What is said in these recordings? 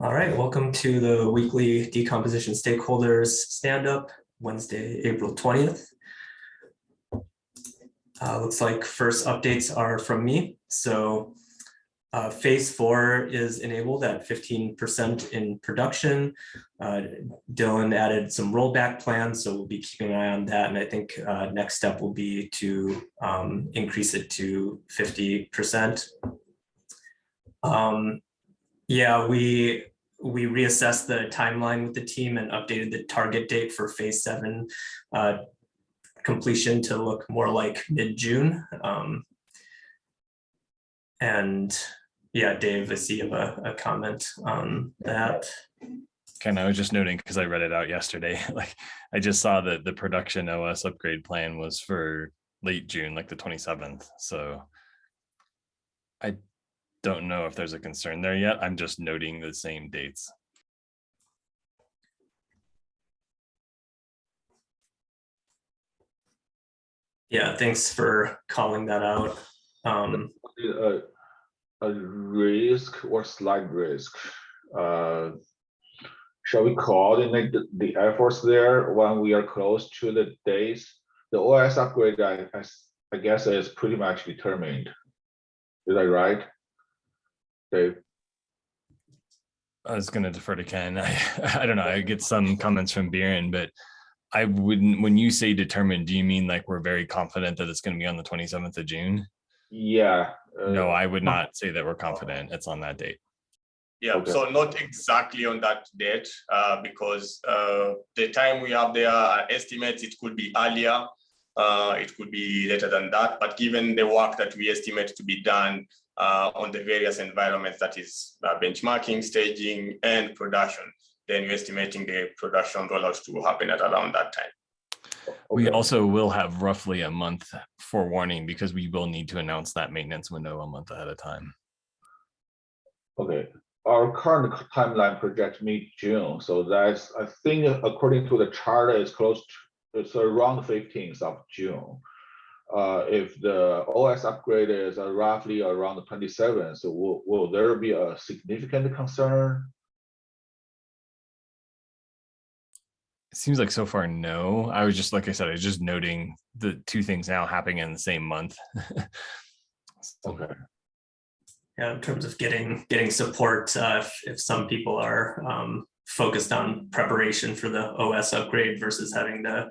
All right, welcome to the weekly Decomposition Stakeholders Stand-Up, Wednesday, April 20th. Looks like first updates are from me. So phase 4 is enabled at 15% in production. Dylan added some rollback plans, so we'll be keeping an eye on that. And I think next step will be to increase it to 50%. Yeah, we reassessed the timeline with the team and updated the target date for phase 7 completion to look more like mid-June. And yeah, Dave, I see you have a comment on that. Ken, I was just noting because I read it out yesterday. Like I just saw that the production OS upgrade plan was for late June, like the 27th. So I don't know if there's a concern there yet. I'm just noting the same dates. Yeah, thanks for calling that out. A risk or slight risk. Shall we coordinate the efforts there when we are close to the dates? The OS upgrade, I guess, is pretty much determined. Is that right, Dave? I was going to defer to Ken. I don't know. I get some comments from Biren, but I wouldn't. When you say determined, do you mean like we're very confident that it's going to be on the 27th of June? Yeah. No, I would not say that we're confident it's on that date. Yeah, Okay. So not exactly on that date, because the time we have there are estimates, it could be earlier, it could be later than that, but given the work that we estimate to be done on the various environments, that is benchmarking, staging, and production, then we're estimating the production rollout to happen at around that time. We also will have roughly a month for warning because we will need to announce that maintenance window a month ahead of time. Okay. Our current timeline projects mid-June, so that's, I think, according to the chart, it's around 15th of June. If the OS upgrade is roughly around the 27th, so will there be a significant concern? It seems like so far, no. I was just, like I said, I was just noting the two things now happening in the same month. Okay. Yeah, in terms of getting support, if some people are focused on preparation for the OS upgrade versus having to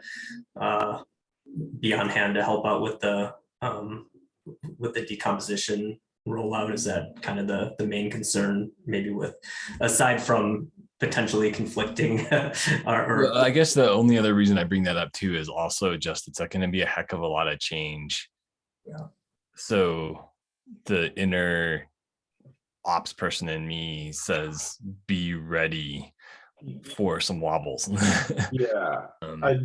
be on hand to help out with the decomposition rollout, is that kind of the main concern, maybe with, aside from potentially conflicting Well, I guess the only other reason I bring that up too is also just it's going to be a heck of a lot of change. Yeah. So the inner ops person in me says be ready for some wobbles. Yeah. I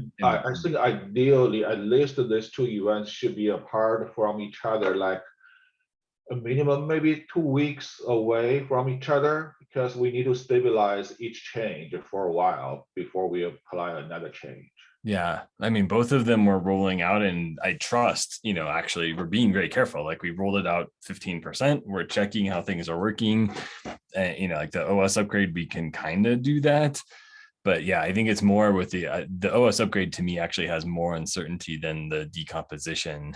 think ideally at least these two events should be apart from each other, like a minimum maybe 2 weeks away from each other, because we need to stabilize each change for a while before we apply another change. Yeah, I mean, both of them were rolling out, and I trust, actually we're being very careful. Like we rolled it out 15%. We're checking how things are working. Like the OS upgrade, we can kind of do that. But yeah, I think it's more with the OS upgrade to me actually has more uncertainty than the decomposition.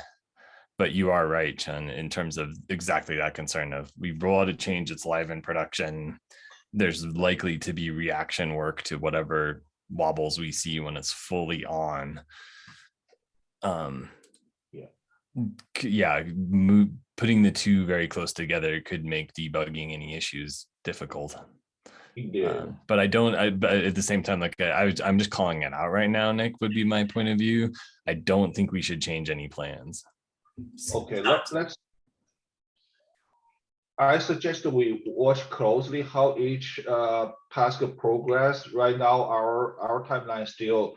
But you are right, Chen, in terms of exactly that concern of we roll out a change, it's live in production. There's likely to be reaction work to whatever wobbles we see when it's fully on. Putting the two very close together could make debugging any issues difficult. But but at the same time, like I'm just calling it out right now, Nick, would be my point of view. I don't think we should change any plans. Okay, I suggest we watch closely how each task progress. Right now, our timeline still,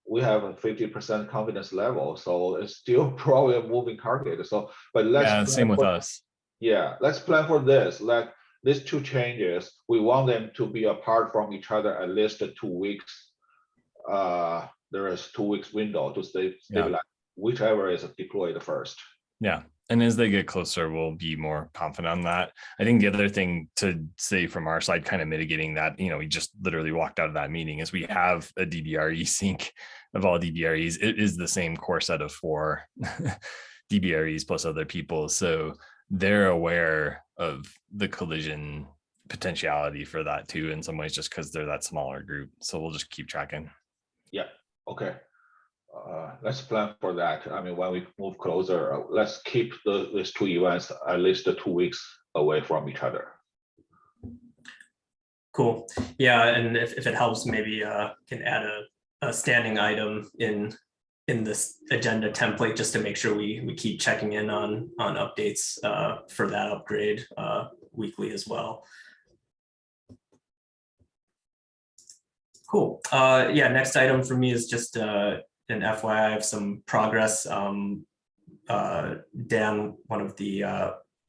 we have a 50% confidence level, so it's still probably a moving target. So, but let's same with us. Yeah, let's plan for this. Like these two changes, we want them to be apart from each other at least 2 weeks. There is 2 weeks window to stabilize whichever is deployed first. Yeah, And as they get closer, we'll be more confident on that. I think the other thing to say from our side, kind of mitigating that, we just literally walked out of that meeting, is we have a DBRE sync of all DBREs. It is the same core set of 4 DBREs plus other people. So they're aware of the collision potentiality for that too, in some ways, just because they're that smaller group. So we'll just keep tracking. Yeah, okay. Let's plan for that. I mean, when we move closer, let's keep these 2 events at least 2 weeks away from each other. Cool. Yeah, and if it helps, maybe can add a standing item in this agenda template just to make sure we keep checking in on updates for that upgrade weekly as well. Cool. Yeah, next item for me is just an FYI of some progress. Dan, one of the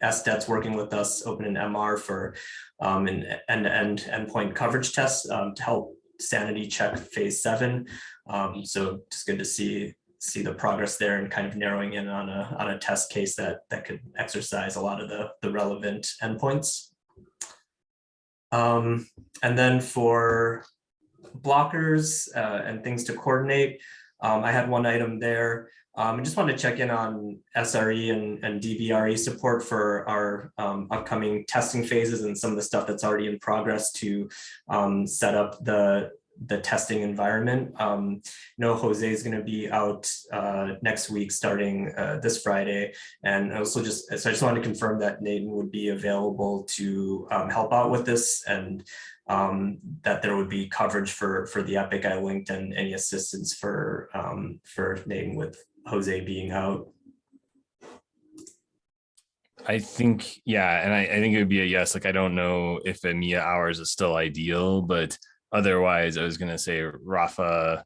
SDETs working with us, opened an MR for an end-to-end endpoint coverage test to help sanity check phase 7. So just good to see the progress there and kind of narrowing in on a test case that could exercise a lot of the relevant endpoints. And then for blockers and things to coordinate, I had one item there. I just want to check in on SRE and DBRE support for our upcoming testing phases and some of the stuff that's already in progress to set up the testing environment. Jose is going to be out next week starting this Friday. And also so I just wanted to confirm that Nathan would be available to help out with this, and that there would be coverage for the epic I linked and any assistance for Nathan with Jose being out. I think, yeah, and I think it would be a yes. Like, I don't know if EMEA hours is still ideal, but otherwise I was going to say Rafa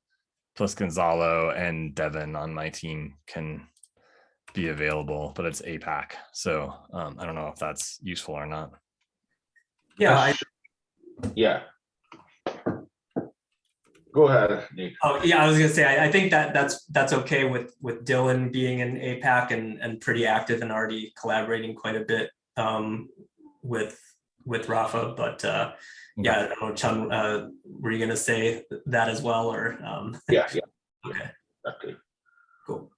plus Gonzalo and Devin on my team can be available, but it's APAC. So I don't know if that's useful or not. Yeah. Yeah. Go ahead, Nick. Oh yeah, I was gonna say I think that's okay with Dylan being in APAC and pretty active and already collaborating quite a bit with Rafa. But yeah, I don't know, Chun, were you gonna say that as well, or? Yeah. Okay. Okay. Cool.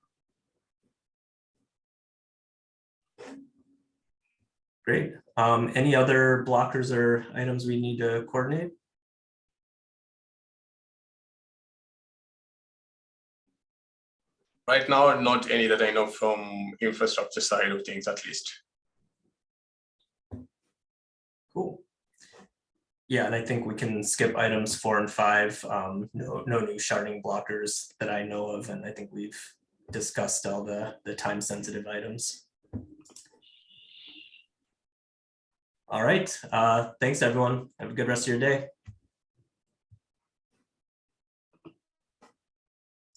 Great. Any other blockers or items we need to coordinate? Right now, not any that I know from infrastructure side of things, at least. Cool. Yeah, and I think we can skip items 4 and 5. No new sharding blockers that I know of, and I think we've discussed all the time sensitive items. All right. Thanks everyone. Have a good rest of your day.